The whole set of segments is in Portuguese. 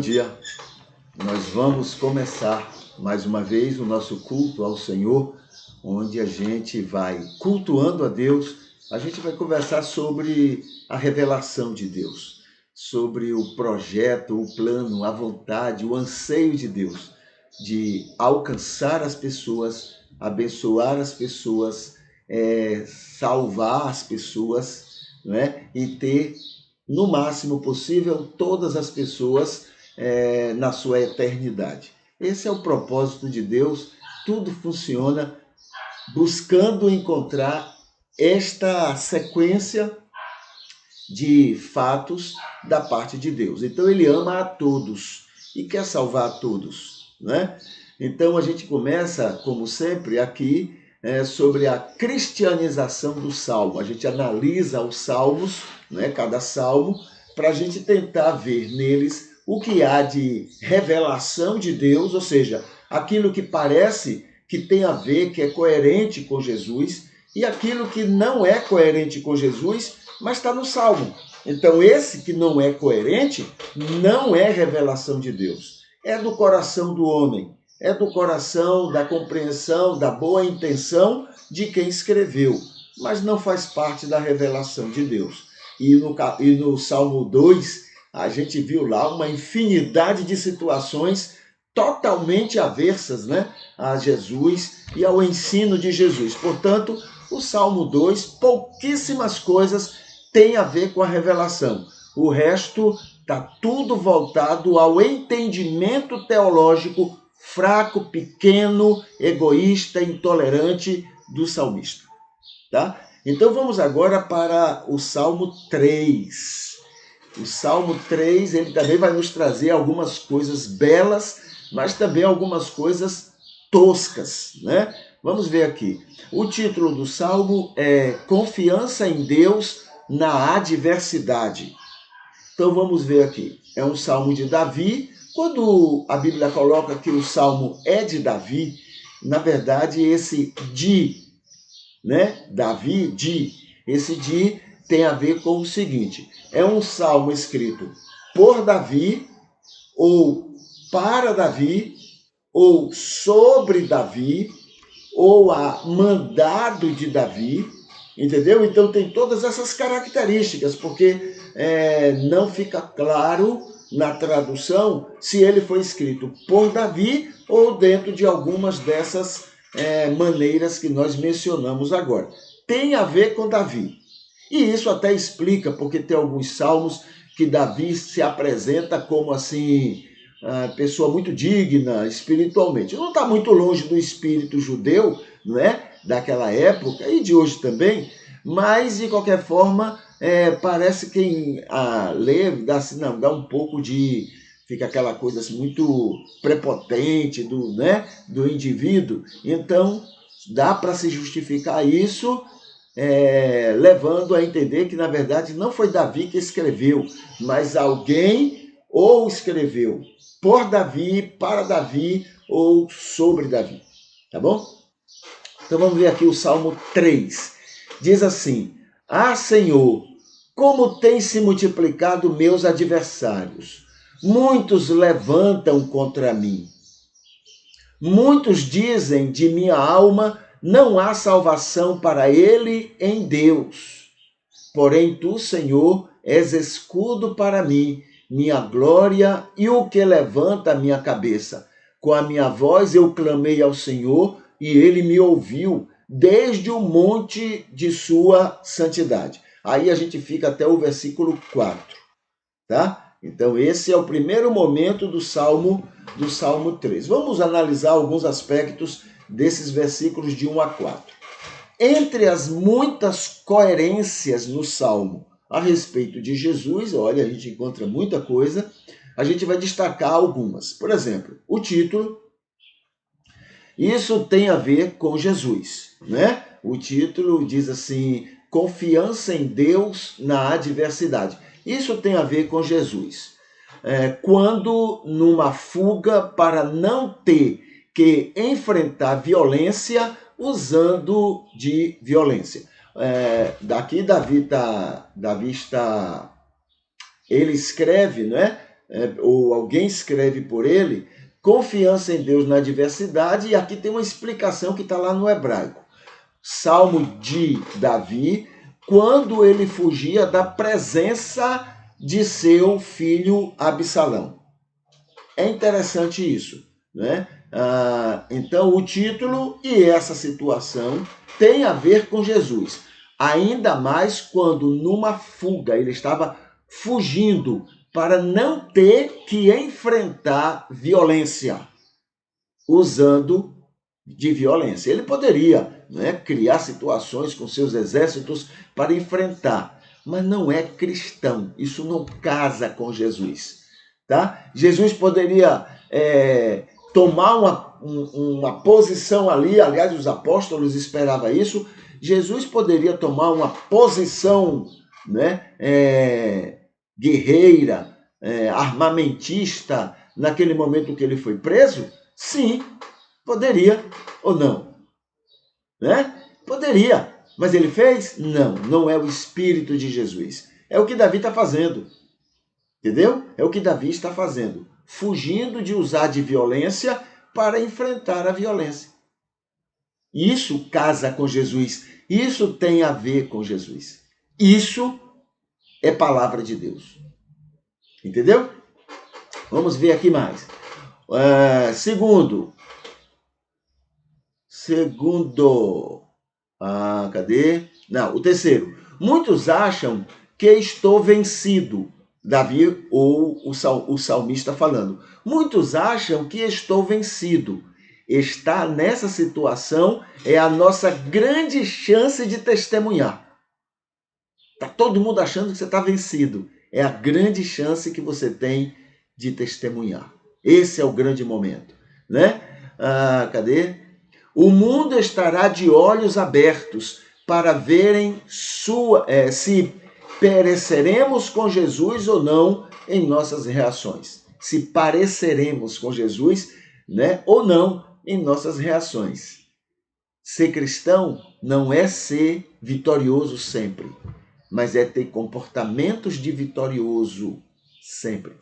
dia. Nós vamos começar mais uma vez o nosso culto ao Senhor, onde a gente vai cultuando a Deus. A gente vai conversar sobre a revelação de Deus, sobre o projeto, o plano, a vontade, o anseio de Deus de alcançar as pessoas, abençoar as pessoas, salvar as pessoas, né? E ter, no máximo possível, todas as pessoas na sua eternidade. Esse é o propósito de Deus. Tudo funciona buscando encontrar esta sequência de fatos da parte de Deus. Então ele ama a todos e quer salvar a todos, né? Então a gente começa, como sempre, aqui sobre a cristianização do Salmo. A gente analisa os salmos, né, cada salmo, para a gente tentar ver neles o que há de revelação de Deus, ou seja, aquilo que parece que tem a ver, que é coerente com Jesus, e aquilo que não é coerente com Jesus, mas está no Salmo. Então, esse que não é coerente não é revelação de Deus. É do coração do homem, é do coração, da compreensão, da boa intenção de quem escreveu, mas não faz parte da revelação de Deus. E no Salmo 2, a gente viu lá uma infinidade de situações totalmente aversas, né, a Jesus e ao ensino de Jesus. Portanto, o Salmo 2, pouquíssimas coisas tem a ver com a revelação. O resto está tudo voltado ao entendimento teológico fraco, pequeno, egoísta, intolerante do salmista. Tá? Então vamos agora para o Salmo 3. O Salmo 3, ele também vai nos trazer algumas coisas belas, mas também algumas coisas toscas, né? Vamos ver aqui. O título do Salmo é Confiança em Deus na Adversidade. Então vamos ver aqui. É um Salmo de Davi. Quando a Bíblia coloca que o Salmo é de Davi, na verdade esse né? Davi, esse tem a ver com o seguinte: é um salmo escrito por Davi, ou para Davi, ou sobre Davi, ou a mandado de Davi, entendeu? Então tem todas essas características, porque não fica claro na tradução se ele foi escrito por Davi ou dentro de algumas dessas maneiras que nós mencionamos agora. Tem a ver com Davi. E isso até explica, porque tem alguns salmos que Davi se apresenta como assim, pessoa muito digna espiritualmente. Não está muito longe do espírito judeu, não é? Daquela época e de hoje também, mas de qualquer forma parece quem lê dá um pouco de, fica aquela coisa assim, muito prepotente do indivíduo. Então dá para se justificar isso levando a entender que na verdade não foi Davi que escreveu, mas alguém ou escreveu por Davi, para Davi ou sobre Davi, tá bom? Então vamos ver aqui o Salmo 3. Diz assim: Ah, Senhor, como têm se multiplicado meus adversários. Muitos levantam contra mim. Muitos dizem de minha alma, não há salvação para ele em Deus. Porém tu, Senhor, és escudo para mim, minha glória e o que levanta a minha cabeça. Com a minha voz eu clamei ao Senhor e ele me ouviu desde o monte de sua santidade. Aí a gente fica até o versículo 4, tá? Então esse é o primeiro momento do Salmo 3. Vamos analisar alguns aspectos desses versículos de 1 a 4. Entre as muitas coerências no Salmo a respeito de Jesus, olha, a gente encontra muita coisa, a gente vai destacar algumas. Por exemplo, o título, isso tem a ver com Jesus, né? O título diz assim, Confiança em Deus na Adversidade. Isso tem a ver com Jesus. Quando numa fuga para não ter que enfrentar violência usando de violência. Daqui Davi está, ele escreve, né, ou alguém escreve por ele, confiança em Deus na adversidade, e aqui tem uma explicação que está lá no hebraico. Salmo de Davi, quando ele fugia da presença de seu filho Absalão. É interessante isso, né? Então, o título e essa situação tem a ver com Jesus. Ainda mais quando, numa fuga, ele estava fugindo para não ter que enfrentar violência, usando de violência. Ele poderia, né, criar situações com seus exércitos para enfrentar, mas não é cristão. Isso não casa com Jesus. Tá? Jesus poderia tomar uma posição ali, aliás, os apóstolos esperavam isso. Jesus poderia tomar uma posição, né, guerreira, armamentista, naquele momento que ele foi preso? Sim, poderia ou não, né? Poderia, mas ele fez? Não, não é o Espírito de Jesus. É o que Davi está fazendo, entendeu? É o que Davi está fazendo, fugindo de usar de violência para enfrentar a violência. Isso casa com Jesus, isso tem a ver com Jesus. Isso é palavra de Deus, entendeu? Vamos ver aqui mais. Segundo, cadê? Não, o terceiro. Muitos acham que estou vencido. Davi ou o salmista falando. Muitos acham que estou vencido. Estar nessa situação é a nossa grande chance de testemunhar. Está todo mundo achando que você está vencido. É a grande chance que você tem de testemunhar. Esse é o grande momento, né? Cadê? O mundo estará de olhos abertos para verem se pereceremos com Jesus ou não em nossas reações. Se pareceremos com Jesus, né, ou não em nossas reações. Ser cristão não é ser vitorioso sempre, mas é ter comportamentos de vitorioso sempre.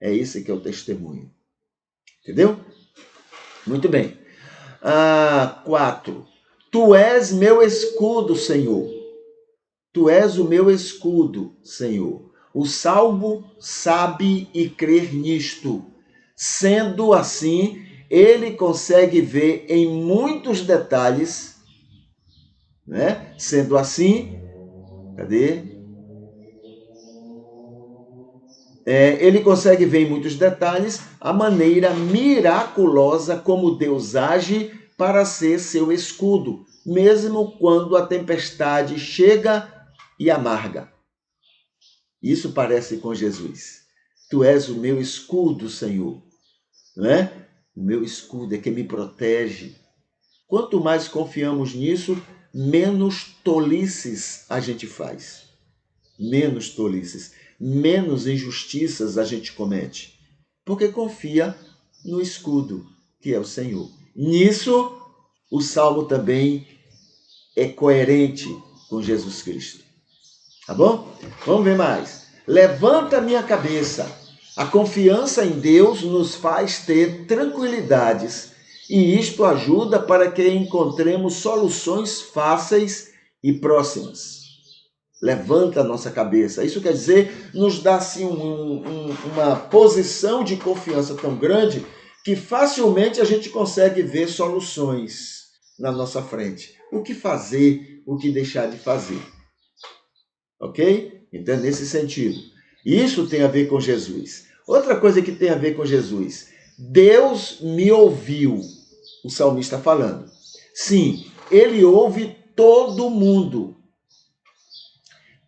É esse que é o testemunho. Entendeu? Muito bem. 4. Tu és meu escudo, Senhor. Tu és o meu escudo, Senhor. O salmo sabe e crer nisto. Sendo assim, ele consegue ver em muitos detalhes, né? Sendo assim, cadê? Ele consegue ver em muitos detalhes a maneira miraculosa como Deus age para ser seu escudo, mesmo quando a tempestade chega e amarga. Isso parece com Jesus. Tu és o meu escudo, Senhor. Não é? O meu escudo é que me protege. Quanto mais confiamos nisso, menos tolices a gente faz. Menos tolices, menos injustiças a gente comete, porque confia no escudo, que é o Senhor. Nisso, o Salmo também é coerente com Jesus Cristo. Tá bom? Vamos ver mais. Levanta minha cabeça. A confiança em Deus nos faz ter tranquilidades, e isto ajuda para que encontremos soluções fáceis e próximas. Levanta a nossa cabeça. Isso quer dizer, nos dá assim, uma posição de confiança tão grande que facilmente a gente consegue ver soluções na nossa frente. O que fazer, o que deixar de fazer. Ok? Então, nesse sentido. Isso tem a ver com Jesus. Outra coisa que tem a ver com Jesus. Deus me ouviu. O salmista falando. Sim, ele ouve todo mundo.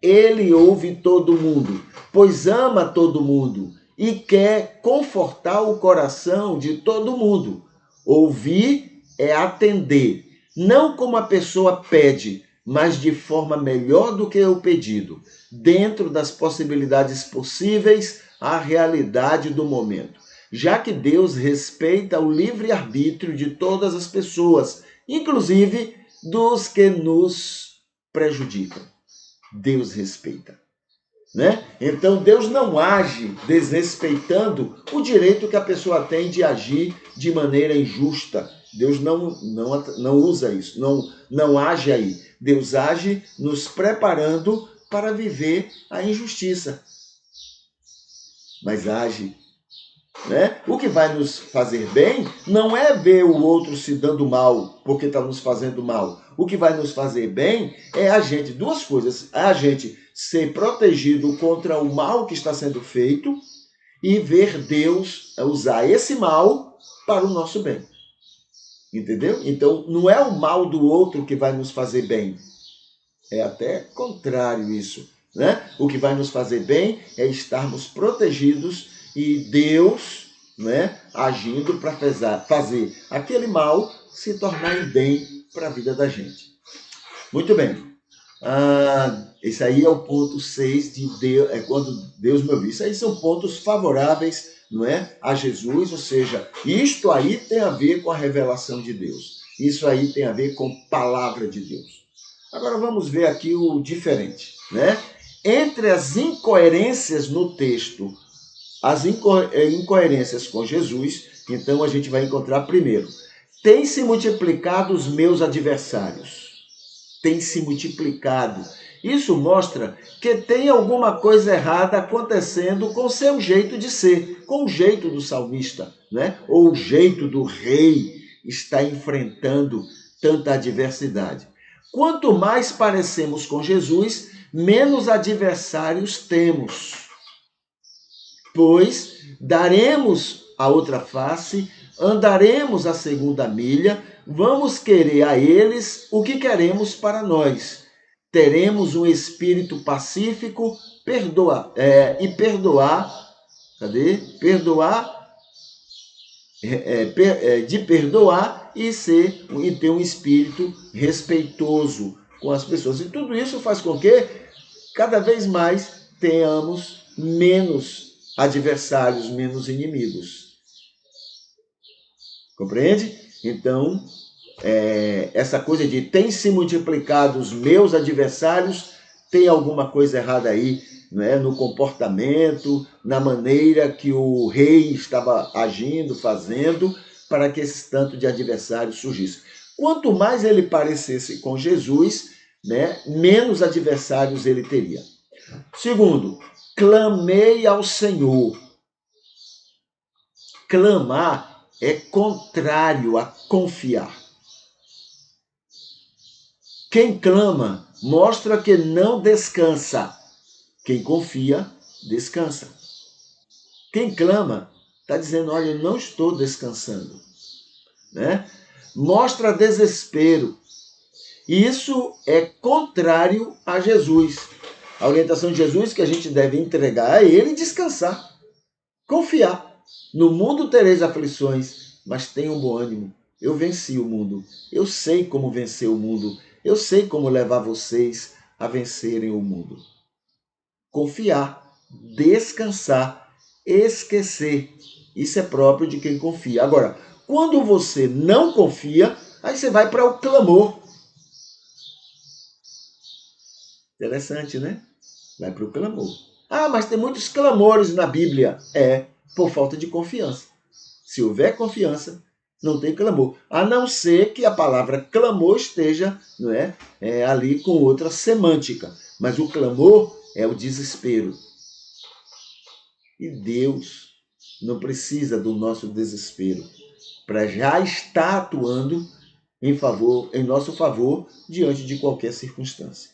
Ele ouve todo mundo, pois ama todo mundo e quer confortar o coração de todo mundo. Ouvir é atender, não como a pessoa pede, mas de forma melhor do que o pedido, dentro das possibilidades possíveis à realidade do momento, já que Deus respeita o livre-arbítrio de todas as pessoas, inclusive dos que nos prejudicam. Deus respeita. né? Então Deus não age desrespeitando o direito que a pessoa tem de agir de maneira injusta. Deus não usa isso, não age aí. Deus age nos preparando para viver a injustiça. Mas age, né? O que vai nos fazer bem não é ver o outro se dando mal porque está nos fazendo mal. O que vai nos fazer bem é a gente, duas coisas, a gente ser protegido contra o mal que está sendo feito e ver Deus usar esse mal para o nosso bem. Entendeu? Então, não é o mal do outro que vai nos fazer bem. É até contrário isso, né? O que vai nos fazer bem é estarmos protegidos e Deus, né, agindo para fazer aquele mal se tornar em bem para a vida da gente. Muito bem. Esse aí é o ponto 6 de Deus, é quando Deus me ouviu. Isso aí são pontos favoráveis, não é, a Jesus, ou seja, isto aí tem a ver com a revelação de Deus. Isso aí tem a ver com a palavra de Deus. Agora vamos ver aqui o diferente, né? Entre as incoerências no texto, as incoerências com Jesus, então a gente vai encontrar primeiro. Tem se multiplicado os meus adversários. Tem se multiplicado. Isso mostra que tem alguma coisa errada acontecendo com o seu jeito de ser, com o jeito do salmista, né? Ou o jeito do rei está enfrentando tanta adversidade. Quanto mais parecemos com Jesus, menos adversários temos, pois daremos a outra face, andaremos a segunda milha, vamos querer a eles o que queremos para nós. Teremos um espírito pacífico, perdoar, cadê? De perdoar e ter um espírito respeitoso com as pessoas. E tudo isso faz com que cada vez mais tenhamos menos adversários, menos inimigos. Compreende? Então, essa coisa de tem se multiplicado os meus adversários, tem alguma coisa errada aí, né? No comportamento, na maneira que o rei estava agindo, fazendo, para que esse tanto de adversários surgisse. Quanto mais ele parecesse com Jesus, né, menos adversários ele teria. Segundo, clamei ao Senhor. Clamar é contrário a confiar. Quem clama mostra que não descansa. Quem confia, descansa. Quem clama está dizendo, olha, eu não estou descansando, né? Mostra desespero. E isso é contrário a Jesus. A orientação de Jesus é que a gente deve entregar a ele e descansar. Confiar. No mundo tereis aflições, mas tenham bom ânimo. Eu venci o mundo. Eu sei como vencer o mundo. Eu sei como levar vocês a vencerem o mundo. Confiar, descansar, esquecer. Isso é próprio de quem confia. Agora, quando você não confia, aí você vai para o clamor. Interessante, né? Vai para o clamor. Ah, mas tem muitos clamores na Bíblia. É, por falta de confiança. Se houver confiança, não tem clamor. A não ser que a palavra clamor esteja, não é, ali com outra semântica. Mas o clamor é o desespero. E Deus não precisa do nosso desespero para já estar atuando em nosso favor, diante de qualquer circunstância.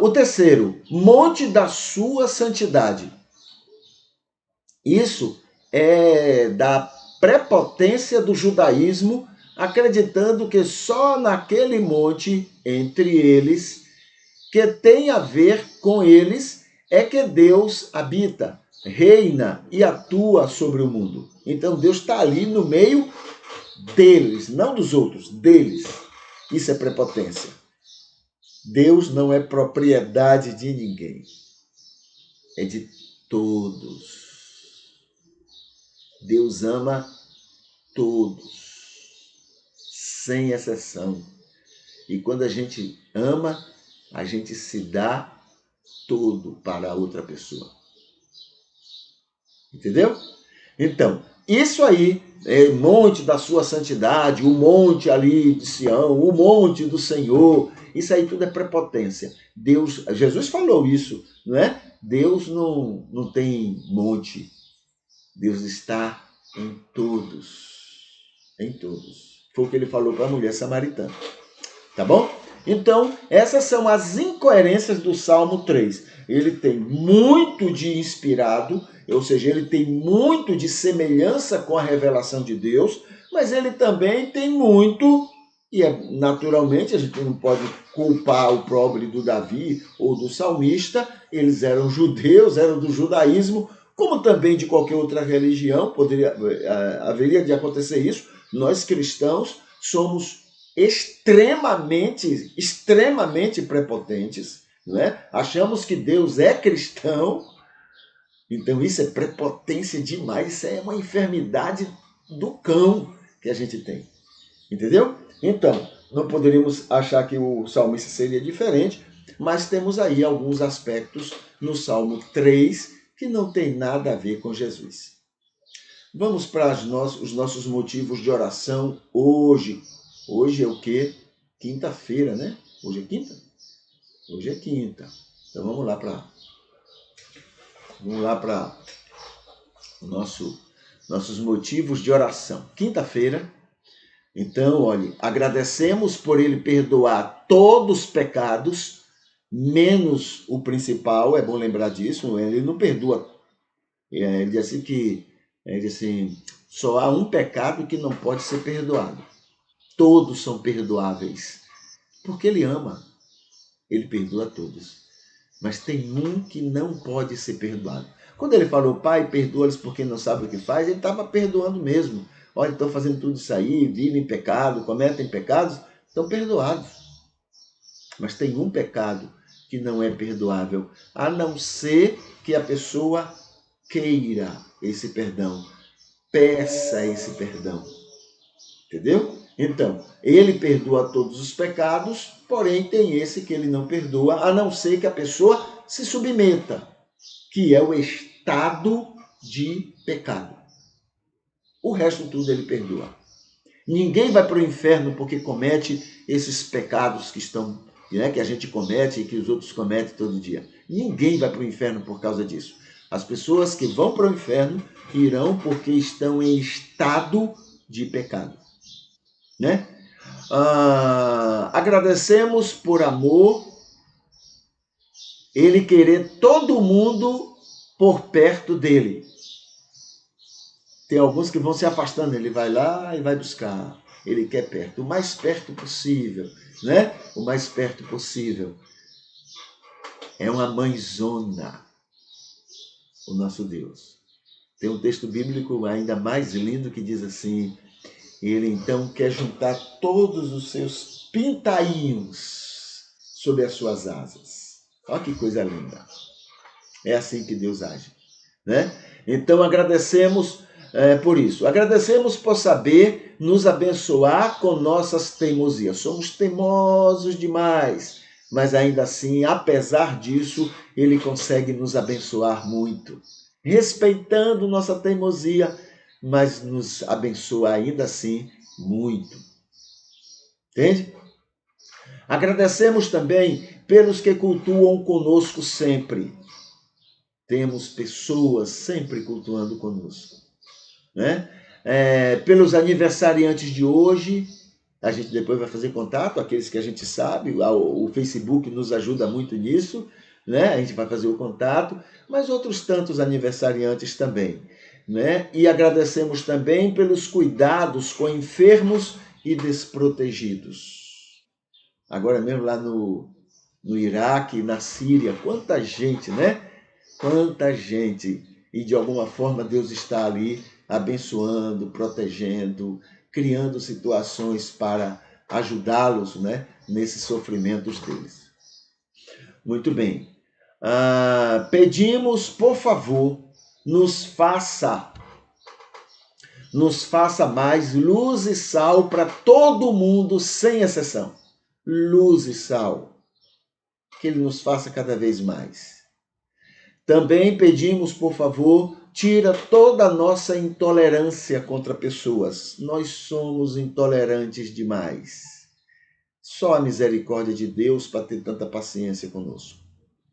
O terceiro, monte da sua santidade. Isso é da prepotência do judaísmo, acreditando que só naquele monte, entre eles, que tem a ver com eles, é que Deus habita, reina e atua sobre o mundo. Então Deus está ali no meio deles, não dos outros, deles. Isso é prepotência. Deus não é propriedade de ninguém, é de todos. Deus ama todos, sem exceção. E quando a gente ama, a gente se dá todo para a outra pessoa. Entendeu? Então, isso aí é o monte da sua santidade, o monte ali de Sião, o monte do Senhor. Isso aí tudo é prepotência. Jesus falou isso, não é? Deus não tem monte. Deus está em todos. Em todos. Foi o que ele falou para a mulher samaritana. Tá bom? Então, essas são as incoerências do Salmo 3. Ele tem muito de inspirado, ou seja, ele tem muito de semelhança com a revelação de Deus, mas ele também tem muito, e naturalmente a gente não pode culpar o pobre do Davi ou do salmista, eles eram judeus, eram do judaísmo, como também de qualquer outra religião, haveria de acontecer isso. Nós cristãos somos extremamente prepotentes, não é? Achamos que Deus é cristão, então isso é prepotência demais, isso é uma enfermidade do cão que a gente tem, entendeu? Então, não poderíamos achar que o salmista seria diferente, mas temos aí alguns aspectos no Salmo 3 que não tem nada a ver com Jesus. Vamos para os nossos motivos de oração hoje. Hoje é o quê? Quinta-feira, né? Hoje é quinta? Hoje é quinta. Então vamos lá para nossos motivos de oração. Quinta-feira. Então, olhe, agradecemos por ele perdoar todos os pecados, menos o principal, é bom lembrar disso, ele não perdoa. Ele diz assim, só há um pecado que não pode ser perdoado. Todos são perdoáveis, porque ele ama, ele perdoa todos. Mas tem um que não pode ser perdoado. Quando ele falou, Pai, perdoa-lhes porque não sabem o que faz, ele estava perdoando mesmo. Olha, estão fazendo tudo isso aí, vivem em pecado, cometem pecados, estão perdoados. Mas tem um pecado que não é perdoável, a não ser que a pessoa queira esse perdão, peça esse perdão. Entendeu? Então, ele perdoa todos os pecados, porém tem esse que ele não perdoa, a não ser que a pessoa se submeta, que é o estado de pecado. O resto tudo ele perdoa. Ninguém vai para o inferno porque comete esses pecados que a gente comete e que os outros cometem todo dia. Ninguém vai para o inferno por causa disso. As pessoas que vão para o inferno irão porque estão em estado de pecado. Né? Agradecemos por amor, ele querer todo mundo por perto dele. Tem alguns que vão se afastando, ele vai lá e vai buscar. Ele quer perto, o mais perto possível, né? O mais perto possível. É uma mãezona, o nosso Deus. Tem um texto bíblico ainda mais lindo que diz assim, ele então quer juntar todos os seus pintainhos sob as suas asas. Olha que coisa linda. É assim que Deus age, né? Então agradecemos por isso. Agradecemos por saber nos abençoar com nossas teimosias. Somos teimosos demais, mas ainda assim, apesar disso, ele consegue nos abençoar muito. Respeitando nossa teimosia, mas nos abençoa ainda assim muito. Entende? Agradecemos também pelos que cultuam conosco sempre. Temos pessoas sempre cultuando conosco, né? Pelos aniversariantes de hoje, a gente depois vai fazer contato, aqueles que a gente sabe, o Facebook nos ajuda muito nisso, né? A gente vai fazer o contato, mas outros tantos aniversariantes também, né? E agradecemos também pelos cuidados com enfermos e desprotegidos. Agora mesmo lá no Iraque, na Síria, quanta gente, né? Quanta gente. E de alguma forma Deus está ali abençoando, protegendo, criando situações para ajudá-los, né, nesses sofrimentos deles. Muito bem. Pedimos, por favor, nos faça mais luz e sal para todo mundo, sem exceção. Luz e sal. que Ele nos faça cada vez mais. Também pedimos, por favor, tira toda a nossa intolerância contra pessoas. Nós somos intolerantes demais. Só a misericórdia de Deus para ter tanta paciência conosco.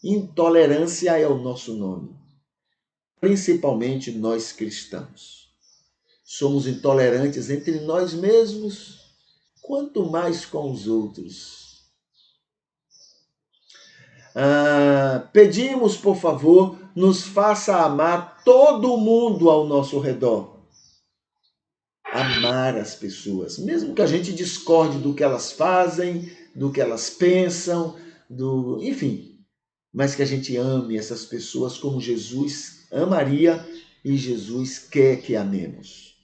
Intolerância é o nosso nome. Principalmente nós cristãos. Somos intolerantes entre nós mesmos, quanto mais com os outros. Pedimos, por favor, nos faça amar todo mundo ao nosso redor. Amar as pessoas, mesmo que a gente discorde do que elas fazem, do que elas pensam, enfim, mas que a gente ame essas pessoas como Jesus amaria e Jesus quer que amemos.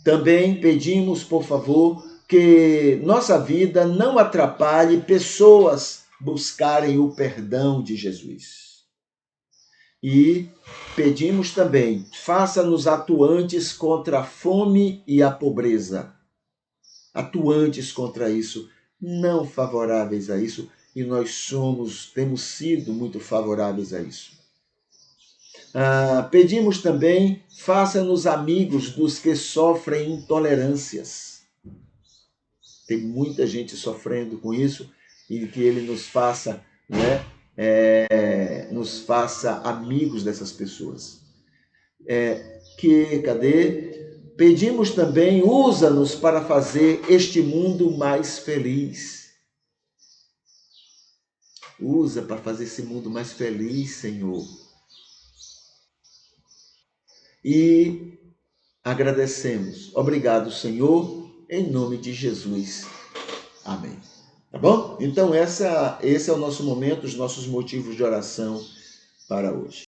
Também pedimos, por favor, que nossa vida não atrapalhe pessoas buscarem o perdão de Jesus. E pedimos também, faça-nos atuantes contra a fome e a pobreza. Atuantes contra isso, não favoráveis a isso, e nós temos sido muito favoráveis a isso. Pedimos também, faça-nos amigos dos que sofrem intolerâncias. Tem muita gente sofrendo com isso, e que Ele nos faça, né, nos faça amigos dessas pessoas. Pedimos também, usa-nos para fazer este mundo mais feliz. Usa para fazer esse mundo mais feliz, Senhor. E agradecemos. Obrigado, Senhor, em nome de Jesus. Amém. Tá bom? Então, esse é o nosso momento, os nossos motivos de oração para hoje.